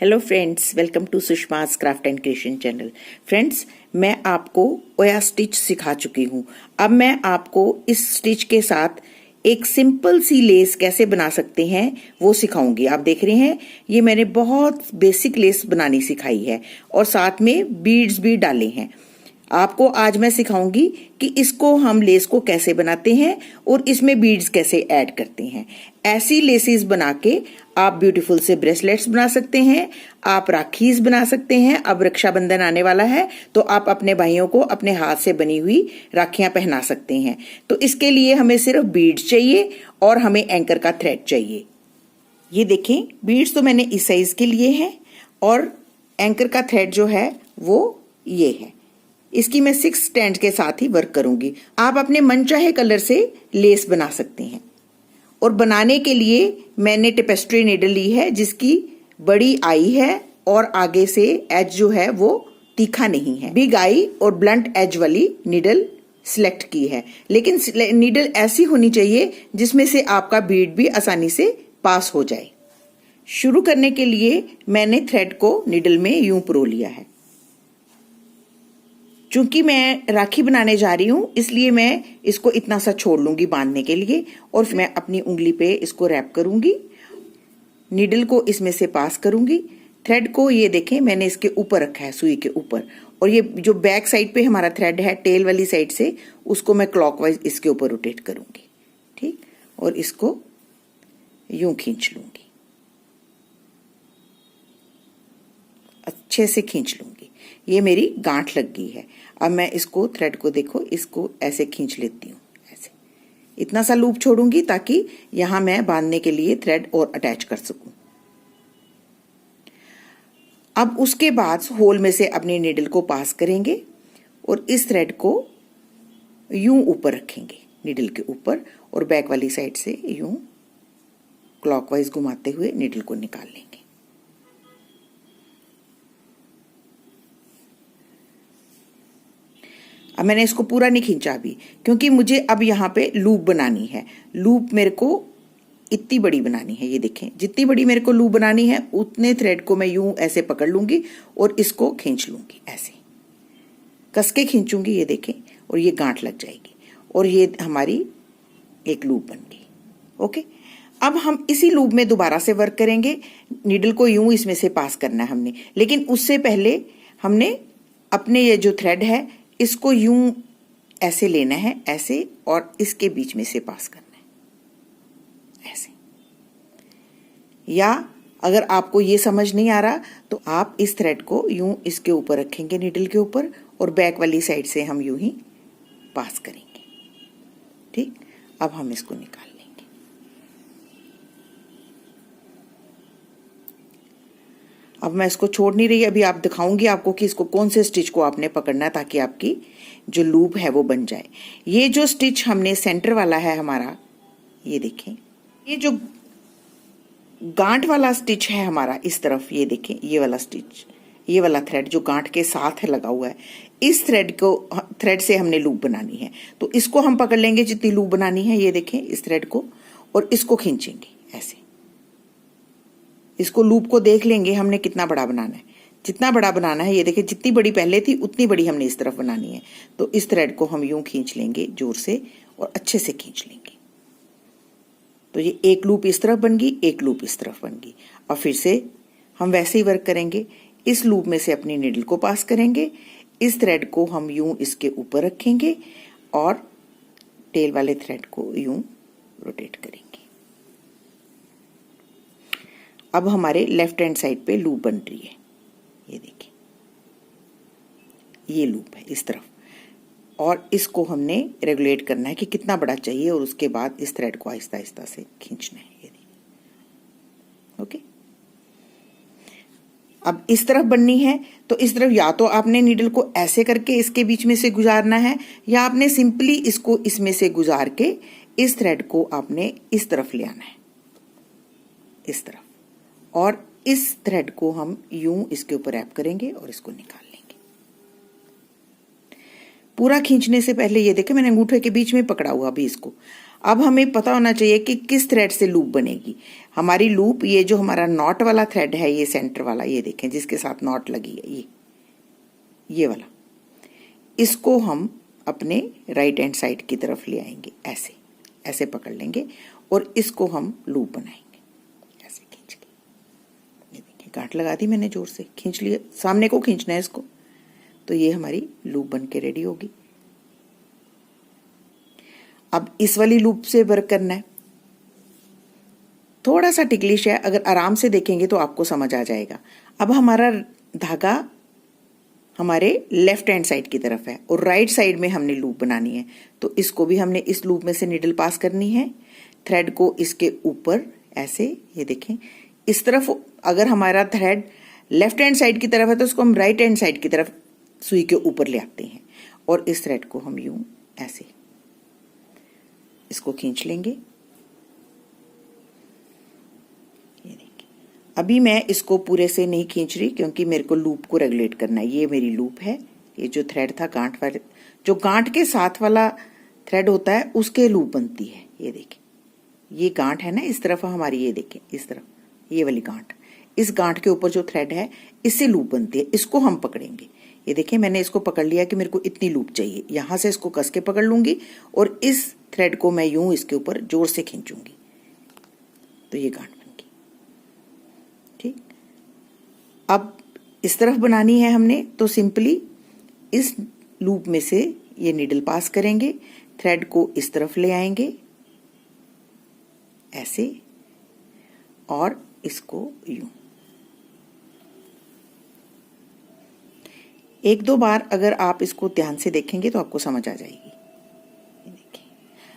Hello friends, welcome to सुषमा's craft and creation channel. Friends, मैं आपको ओया स्टिच सिखा चुकी हूँ। अब मैं आपको इस स्टिच के साथ एक सिंपल सी लेस कैसे बना सकते हैं वो सिखाऊंगी। आप देख रहे हैं, ये मैंने बहुत बेसिक लेस बनानी सिखाई है और साथ में बीड्स भी डाले हैं। आपको आज मैं सिखाऊंगी कि इसको हम लेस को कैसे बनाते हैं और इसमें बीड्स कैसे ऐड करते हैं। ऐसी लेसेस बना के आप ब्यूटीफुल से ब्रेसलेट्स बना सकते हैं, आप राखीज बना सकते हैं। अब रक्षाबंधन आने वाला है तो आप अपने भाइयों को अपने हाथ से बनी हुई राखियां पहना सकते हैं। तो इसके लिए हमें सिर्फ बीड्स चाहिए और हमें एंकर का थ्रेड चाहिए। ये देखें, बीड्स तो मैंने इस साइज के लिए हैं और एंकर का थ्रेड जो है वो ये है। इसकी मैं 6 स्टैंड के साथ ही वर्क करूंगी। आप अपने मनचाहे कलर से लेस बना सकते हैं। और बनाने के लिए मैंने टेपेस्ट्री नीडल ली है जिसकी बड़ी आई है और आगे से एज जो है वो तीखा नहीं है। बिग आई और ब्लंट एज वाली नीडल सिलेक्ट की है, लेकिन नीडल ऐसी होनी चाहिए जिसमें से आपका बीड भी आसानी से पास हो जाए। शुरू करने के लिए मैंने थ्रेड को नीडल में यूं परो लिया है। चूंकि मैं राखी बनाने जा रही हूं इसलिए मैं इसको इतना सा छोड़ लूंगी बांधने के लिए और फिर मैं अपनी उंगली पे इसको रैप करूंगी। नीडल को इसमें से पास करूंगी। थ्रेड को ये देखें, मैंने इसके ऊपर रखा है, सुई के ऊपर। और ये जो बैक साइड पे हमारा थ्रेड है टेल वाली साइड से, उसको मैं क्लॉकवाइज इसके ऊपर रोटेट करूंगी। ठीक, और इसको यूं खींच लूंगी, अच्छे से खींच लूंगी। ये मेरी गांठ लग गई है। अब मैं इसको थ्रेड को देखो, इसको ऐसे खींच लेती हूँ। ऐसे इतना सा लूप छोड़ूंगी ताकि यहां मैं बांधने के लिए थ्रेड और अटैच कर सकूं। अब उसके बाद होल में से अपनी नीडल को पास करेंगे और इस थ्रेड को यूं ऊपर रखेंगे नीडल के ऊपर और बैक वाली साइड से यूं क्लॉकवाइज घुमाते हुए नीडल को निकाल लेंगे। अब मैंने इसको पूरा नहीं खींचा अभी, क्योंकि मुझे अब यहाँ पे लूप बनानी है। लूप मेरे को इतनी बड़ी बनानी है। ये देखें, जितनी बड़ी मेरे को लूप बनानी है उतने थ्रेड को मैं यूं ऐसे पकड़ लूंगी और इसको खींच लूंगी। ऐसे कस के खींचूंगी, ये देखें, और ये गांठ लग जाएगी और ये हमारी एक लूप बन गई। ओके, अब हम इसी लूप में दोबारा से वर्क करेंगे। नीडल को यूं इसमें से पास करना है हमने, लेकिन उससे पहले हमने अपने ये जो थ्रेड है इसको यूं ऐसे लेना है, ऐसे, और इसके बीच में से पास करना है ऐसे। या अगर आपको ये समझ नहीं आ रहा तो आप इस थ्रेड को यूं इसके ऊपर रखेंगे नीडल के ऊपर और बैक वाली साइड से हम यूं ही पास करेंगे। ठीक, अब हम इसको निकाल लेंगे। अब मैं इसको छोड़ नहीं रही, अभी आप दिखाऊंगी आपको कि इसको कौन से स्टिच को आपने पकड़ना है ताकि आपकी जो लूप है वो बन जाए। ये जो स्टिच हमने सेंटर वाला है हमारा, ये देखें, ये जो गांठ वाला स्टिच है हमारा इस तरफ, ये देखें, ये वाला स्टिच, ये वाला थ्रेड जो गांठ के साथ है लगा हुआ है, इस थ्रेड से हमने लूप बनानी है। तो इसको हम पकड़ लेंगे जितनी लूप बनानी है, ये देखें, इस थ्रेड को, और इसको खींचेंगे ऐसे। इसको लूप को देख लेंगे हमने कितना बड़ा बनाना है। जितना बड़ा बनाना है, ये देखिए, जितनी बड़ी पहले थी उतनी बड़ी हमने इस तरफ बनानी है। तो इस थ्रेड को हम यूं खींच लेंगे जोर से और अच्छे से खींच लेंगे। तो ये एक लूप इस तरफ बन गई, एक लूप इस तरफ बन गई। और फिर से हम वैसे ही वर्क करेंगे। इस लूप में से अपनी नीडल को पास करेंगे, इस थ्रेड को हम यूं इसके ऊपर रखेंगे और टेल वाले थ्रेड को यूं रोटेट करेंगे। अब हमारे लेफ्ट हैंड साइड पे लूप बन रही है, ये देखिए, ये लूप है इस तरफ, और इसको हमने रेगुलेट करना है कि कितना बड़ा चाहिए और उसके बाद इस थ्रेड को आहिस्ता आहिस्ता से खींचना है, ये देखिए। ओके, अब इस तरफ बननी है तो इस तरफ या तो आपने नीडल को ऐसे करके इसके बीच में से गुजारना है, या आपने सिंपली इसको इसमें से गुजार के इस थ्रेड को आपने इस तरफ ले आना है, इस तरफ, और इस थ्रेड को हम यूं इसके ऊपर रैप करेंगे और इसको निकाल लेंगे। पूरा खींचने से पहले ये देखें, मैंने अंगूठे के बीच में पकड़ा हुआ अभी इसको। अब हमें पता होना चाहिए कि किस थ्रेड से लूप बनेगी। हमारी लूप, ये जो हमारा नॉट वाला थ्रेड है, ये सेंटर वाला, ये देखें जिसके साथ नॉट लगी है, ये वाला, इसको हम अपने राइट हैंड साइड की तरफ ले आएंगे, ऐसे ऐसे पकड़ लेंगे और इसको हम लूप बनाएंगे, ऐसे खींच के। ये देखिए गांठ लगा दी मैंने, जोर से खींच लिया, सामने को खींचना है इसको, तो ये हमारी लूप बन के रेडी होगी। अब इस वाली लूप से वर्क करना है, थोड़ा सा टिकलिश है, अगर आराम से देखेंगे तो आपको समझ आ जाएगा। अब हमारा धागा हमारे लेफ्ट हैंड साइड की तरफ है और राइट साइड में हमने लूप बनानी है, तो इसको भी हमने इस लूप में से नीडल पास करनी है, थ्रेड को इसके ऊपर ऐसे, ये देखें इस तरफ। अगर हमारा थ्रेड लेफ्ट हैंड साइड की तरफ है तो उसको हम राइट हैंड साइड की तरफ सुई के ऊपर ले आते हैं और इस थ्रेड को हम यूं ऐसे इसको खींच लेंगे। ये देखिए, अभी मैं इसको पूरे से नहीं खींच रही क्योंकि मेरे को लूप को रेगुलेट करना है। ये मेरी लूप है, ये जो थ्रेड था गांठ वाले, जो गांठ के साथ वाला थ्रेड होता है उसके लूप बनती है। ये देखिए, ये गांठ है ना इस तरफ हमारी, ये देखिए इस तरफ, ये वाली गांठ, इस गांठ के ऊपर जो थ्रेड है इससे लूप बनती है, इसको हम पकड़ेंगे। ये देखिए मैंने इसको पकड़ लिया कि मेरे को इतनी लूप चाहिए, यहां से इसको कस के पकड़ लूंगी और इस थ्रेड को मैं यूं इसके ऊपर जोर से खींचूंगी, तो ये गांठ बन गई। ठीक, अब इस तरफ बनानी है हमने, तो सिंपली इस लूप में से ये नीडल पास करेंगे, थ्रेड को इस तरफ ले आएंगे ऐसे और इसको यूं। एक दो बार अगर आप इसको ध्यान से देखेंगे तो आपको समझ आ जाएगी। देखिए,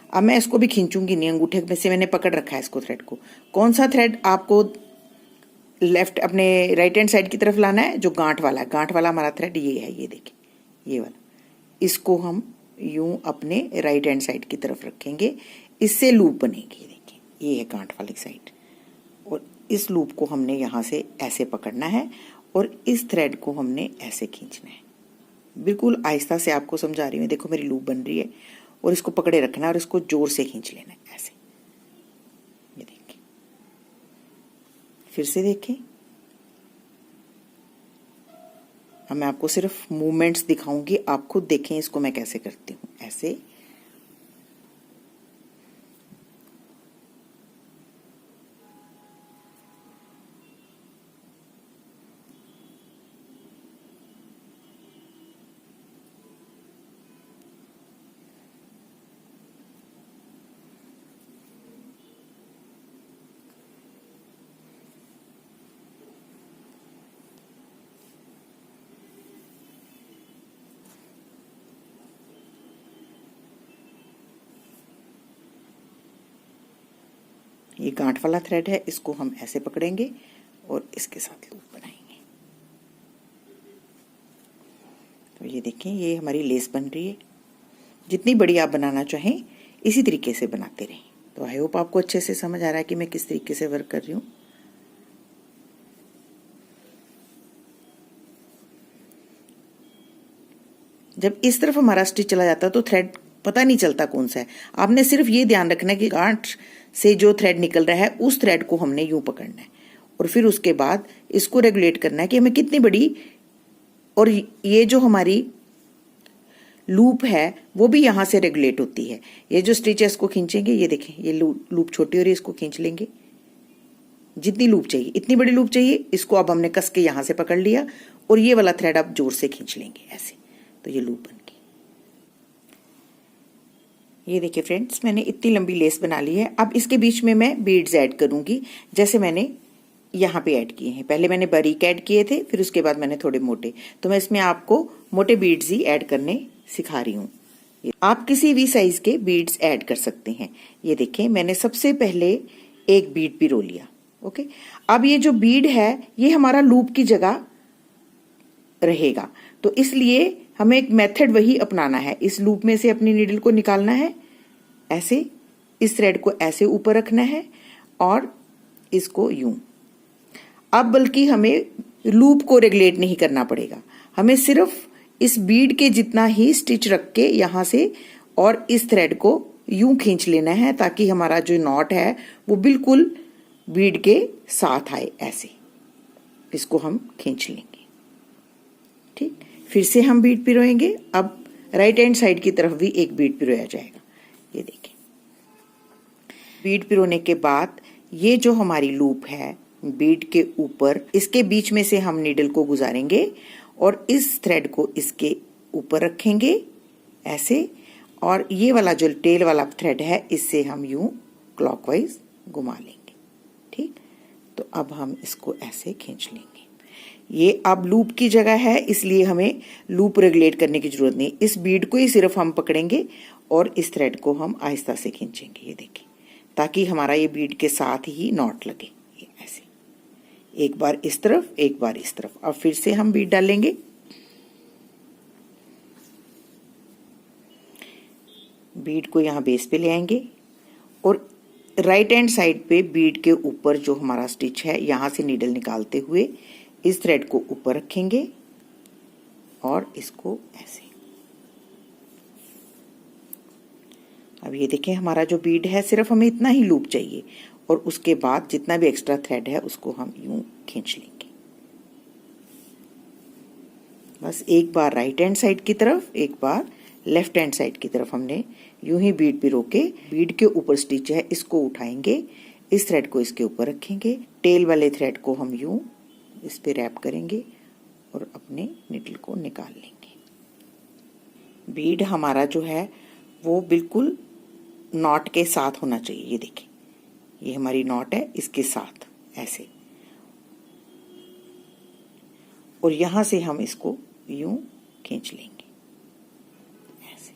अब मैं इसको भी खींचूंगी नहीं, अंगूठे में से मैंने पकड़ रखा है इसको, थ्रेड को। कौन सा थ्रेड आपको लेफ्ट अपने राइट हैंड साइड की तरफ लाना है? जो गांठ वाला है, गांठ वाला हमारा थ्रेड ये है, ये देखिए ये वाला, इसको हम यूं अपने राइट हैंड साइड की तरफ रखेंगे, इससे लूप बनेगी। देखिए ये है गांठ वाली साइड और इस लूप को हमने यहाँ से ऐसे पकड़ना है और इस थ्रेड को हमने ऐसे खींचना है। बिल्कुल आहिस्ता से आपको समझा रही हूँ, देखो मेरी लूप बन रही है और इसको पकड़े रखना है और इसको जोर से खींच लेना है ऐसे। ये देखिए, फिर से देखें, अब मैं आपको सिर्फ मूवमेंट्स दिखाऊंगी, आप खुद देखें इसको मैं कैसे करती हूँ। ऐसे ये गांठ वाला थ्रेड है, इसको हम ऐसे पकड़ेंगे और इसके साथ लूप बनाएंगे। तो ये देखें, ये हमारी लेस बन रही है। जितनी बड़ी आप बनाना चाहें इसी तरीके से बनाते रहें। तो आई होप आपको अच्छे से समझ आ रहा है कि मैं किस तरीके से वर्क कर रही हूँ। जब इस तरफ हमारा स्टिच चला जाता है तो थ्रेड पता नहीं चलता कौन सा है। आपने सिर्फ ये ध्यान रखना है कि गांठ से जो थ्रेड निकल रहा है उस थ्रेड को हमने यूं पकड़ना है और फिर उसके बाद इसको रेगुलेट करना है कि हमें कितनी बड़ी, और ये जो हमारी लूप है वो भी यहां से रेगुलेट होती है। ये जो स्टिच है इसको खींचेंगे, ये देखें ये लूप छोटी हो रही है, इसको खींच लेंगे। जितनी लूप चाहिए, इतनी बड़ी लूप चाहिए, इसको अब हमने कस के यहां से पकड़ लिया और ये वाला थ्रेड अब जोर से खींच लेंगे ऐसे, तो ये लूप बन गई। ये देखिए फ्रेंड्स, मैंने इतनी लंबी लेस बना ली है। अब इसके बीच में मैं बीड्स ऐड करूंगी, जैसे मैंने यहाँ पे ऐड किए हैं। पहले मैंने बारीक ऐड किए थे, फिर उसके बाद मैंने थोड़े मोटे, तो मैं इसमें आपको मोटे बीड्स ही ऐड करने सिखा रही हूँ। आप किसी भी साइज के बीड्स ऐड कर सकते हैं। ये देखें, मैंने सबसे पहले एक बीड पिरो लिया। ओके, अब ये जो बीड है ये हमारा लूप की जगह रहेगा, तो इसलिए हमें एक मेथड वही अपनाना है। इस लूप में से अपनी नीडल को निकालना है, ऐसे इस थ्रेड को ऐसे ऊपर रखना है और इसको यूं। अब बल्कि हमें लूप को रेगुलेट नहीं करना पड़ेगा, हमें सिर्फ इस बीड के जितना ही स्टिच रख के यहां से और इस थ्रेड को यूं खींच लेना है ताकि हमारा जो नॉट है वो बिल्कुल बीड के साथ आए। ऐसे इसको हम खींच लेंगे। ठीक, फिर से हम बीड पिरोएंगे। अब राइट हैंड साइड की तरफ भी एक बीड पिरोया जाएगा। ये देखिए, बीड पिरोने के बाद ये जो हमारी लूप है बीड के ऊपर, इसके बीच में से हम नीडल को गुजारेंगे और इस थ्रेड को इसके ऊपर रखेंगे ऐसे, और ये वाला जो टेल वाला थ्रेड है इससे हम यूं क्लॉकवाइज घुमा लेंगे। ठीक, तो अब हम इसको ऐसे खींच लेंगे। ये अब लूप की जगह है इसलिए हमें लूप रेगुलेट करने की जरूरत नहीं। इस बीड को ही सिर्फ हम पकड़ेंगे और इस थ्रेड को हम आहिस्ता से खींचेंगे। ये देखिए, ताकि हमारा ये बीड के साथ ही नॉट लगे। ये ऐसे एक बार इस तरफ, एक बार इस तरफ। अब फिर से हम बीड डालेंगे। बीड को यहाँ बेस पे ले आएंगे और राइट हैंड साइड पे बीड के ऊपर जो हमारा स्टिच है यहाँ से नीडल निकालते हुए इस थ्रेड को ऊपर रखेंगे और इसको ऐसे। अब ये देखें, हमारा जो बीड है सिर्फ हमें इतना ही लूप चाहिए और उसके बाद जितना भी एक्स्ट्रा थ्रेड है उसको हम यूं खींच लेंगे। बस एक बार राइट हैंड साइड की तरफ, एक बार लेफ्ट हैंड साइड की तरफ हमने यूं ही बीड पिरो के बीड के ऊपर स्टिच है इसको उठाएंगे, इस थ्रेड को इसके ऊपर रखेंगे, टेल वाले थ्रेड को हम यूं इस पे रैप करेंगे और अपने निडल को निकाल लेंगे। बीड हमारा जो है वो बिल्कुल नॉट के साथ होना चाहिए। ये देखिए, ये हमारी नॉट है इसके साथ ऐसे, और यहां से हम इसको यूं खींच लेंगे ऐसे।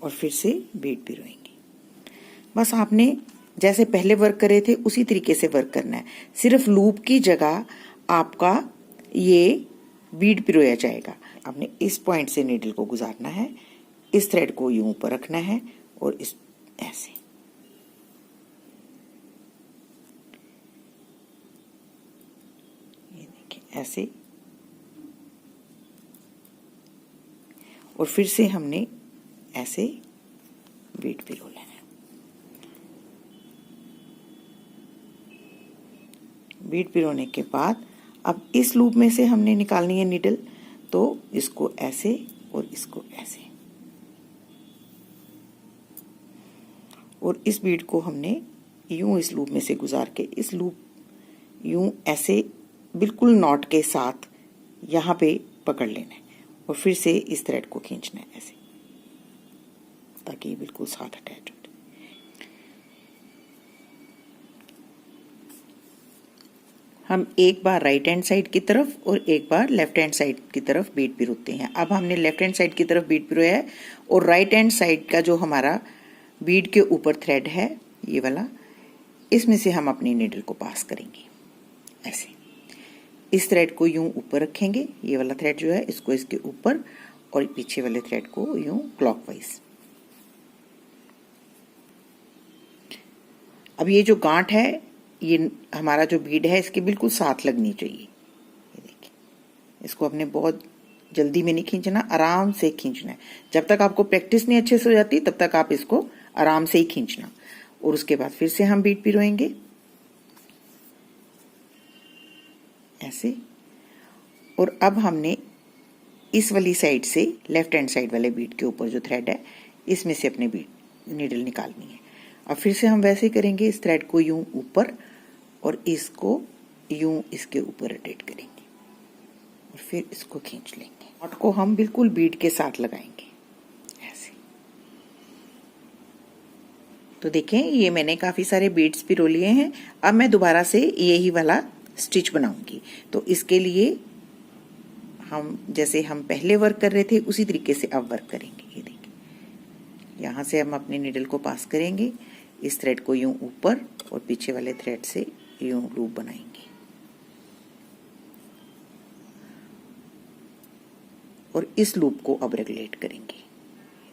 और फिर से बीड पिरोएंगे। बस आपने जैसे पहले वर्क करे थे उसी तरीके से वर्क करना है। सिर्फ लूप की जगह आपका ये बीड पिरोया जाएगा। आपने इस पॉइंट से नीडल को गुजारना है, इस थ्रेड को यूं ऊपर रखना है और इस ऐसे। ये देखिए ऐसे, और फिर से हमने ऐसे बीड पिरो लेना है। बीड पिरोने के बाद अब इस लूप में से हमने निकालनी है नीडल, तो इसको ऐसे और इसको ऐसे, और इस बीड को हमने यूं इस लूप में से गुजार के इस लूप यूं ऐसे बिल्कुल नॉट के साथ यहाँ पे पकड़ लेना है और फिर से इस थ्रेड को खींचना है ऐसे, ताकि ये बिल्कुल साथ अटैच हो। हम एक बार राइट हैंड साइड की तरफ और एक बार लेफ्ट हैंड साइड की तरफ बीड पिरोते हैं। अब हमने लेफ्ट हैंड साइड की तरफ बीड पिरोया है और राइट हैंड साइड का जो हमारा बीड के ऊपर थ्रेड है ये वाला, इसमें से हम अपनी नीडल को पास करेंगे ऐसे। इस थ्रेड को यूं ऊपर रखेंगे, ये वाला थ्रेड जो है इसको इसके ऊपर, और पीछे वाले थ्रेड को यूं क्लॉकवाइज। अब ये जो गांठ है, ये हमारा जो बीड है इसके बिल्कुल साथ लगनी चाहिए। ये देखिए, इसको अपने बहुत जल्दी में नहीं खींचना, आराम से खींचना है। जब तक आपको प्रैक्टिस नहीं अच्छे से हो जाती तब तक आप इसको आराम से ही खींचना। और उसके बाद फिर से हम बीड पिरोएंगे ऐसे, और अब हमने इस वाली साइड से लेफ्ट हैंड साइड वाले बीड के ऊपर जो थ्रेड है इसमें से अपने बीड नीडल निकालनी है। अब फिर से हम वैसे करेंगे, इस थ्रेड को यूं ऊपर और इसको यूं इसके ऊपर रोटेट करेंगे और फिर इसको खींच लेंगे। नॉट को हम बिल्कुल बीड के साथ लगाएंगे ऐसे। तो देखें, ये मैंने काफी सारे बीड्स पिरो लिए हैं। अब मैं दोबारा से यही वाला स्टिच बनाऊंगी। तो इसके लिए हम जैसे हम पहले वर्क कर रहे थे उसी तरीके से अब वर्क करेंगे। ये देखिए, यहाँ से हम अपने नीडल को पास करेंगे, इस थ्रेड को यूं ऊपर और पीछे वाले थ्रेड से यूं लूप बनाएंगे और इस लूप को अब रेगुलेट करेंगे।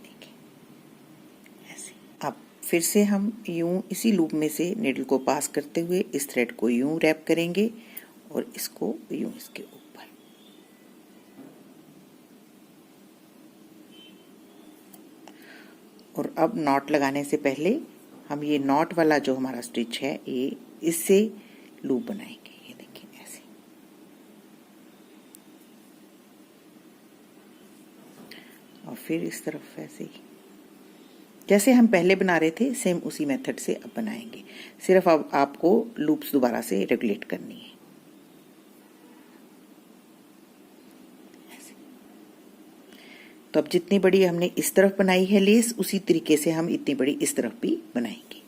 देखिए ऐसे। अब फिर से हम यूं इसी लूप में से नीडल को पास करते हुए इस थ्रेड को यूं रैप करेंगे और इसको यूं इसके ऊपर और अब नॉट लगाने से पहले हम ये नॉट वाला जो हमारा स्टिच है ये इससे लूप बनाएंगे। ये देखिए ऐसे, और फिर इस तरफ ऐसे ही जैसे हम पहले बना रहे थे सेम उसी मेथड से अब बनाएंगे। सिर्फ अब आपको लूप्स दोबारा से रेगुलेट करनी है। तो अब जितनी बड़ी हमने इस तरफ बनाई है लेस, उसी तरीके से हम इतनी बड़ी इस तरफ भी बनाएंगे।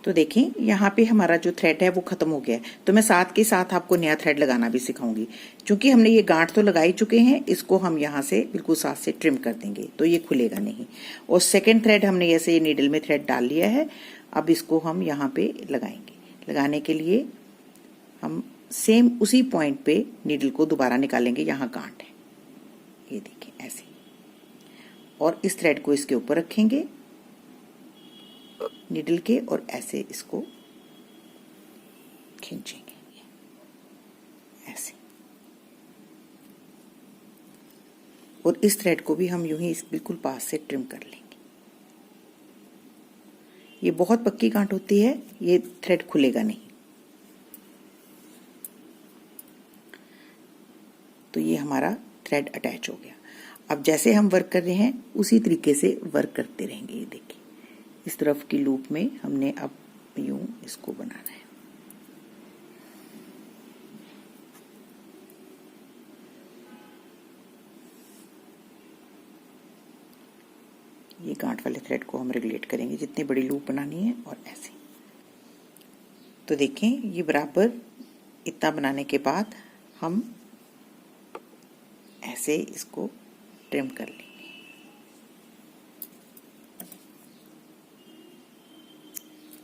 तो देखें यहाँ पे हमारा जो थ्रेड है वो खत्म हो गया है, तो मैं साथ के साथ आपको नया थ्रेड लगाना भी सिखाऊंगी। क्योंकि हमने ये गांठ तो लगा ही चुके हैं, इसको हम यहाँ से बिल्कुल साथ से ट्रिम कर देंगे तो ये खुलेगा नहीं। और सेकेंड थ्रेड हमने जैसे ये नीडल में थ्रेड डाल लिया है, अब इसको हम यहाँ पे लगाएंगे। लगाने के लिए हम सेम उसी पॉइंट पे नीडल को दोबारा निकालेंगे, यहाँ गांठ है, ये देखिए ऐसे, और इस थ्रेड को इसके ऊपर रखेंगे नीडल के, और ऐसे इसको खींचेंगे ऐसे। और इस थ्रेड को भी हम यूं ही इस बिल्कुल पास से ट्रिम कर लेंगे। ये बहुत पक्की गांठ होती है, ये थ्रेड खुलेगा नहीं। तो ये हमारा थ्रेड अटैच हो गया। अब जैसे हम वर्क कर रहे हैं उसी तरीके से वर्क करते रहेंगे। ये देखिए इस तरफ की लूप में हमने अब यूं इसको बनाना है। ये गांठ वाले थ्रेड को हम रेगुलेट करेंगे जितनी बड़ी लूप बनानी है, और ऐसे। तो देखें ये बराबर इतना बनाने के बाद हम ऐसे इसको ट्रिम कर लेंगे।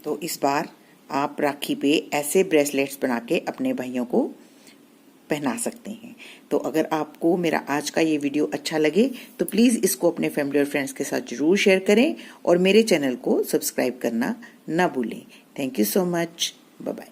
तो इस बार आप राखी पे ऐसे ब्रेसलेट्स बना के अपने भाइयों को पहना सकते हैं। तो अगर आपको मेरा आज का ये वीडियो अच्छा लगे तो प्लीज़ इसको अपने फैमिली और फ्रेंड्स के साथ जरूर शेयर करें, और मेरे चैनल को सब्सक्राइब करना ना भूलें। Thank you so much. Bye bye.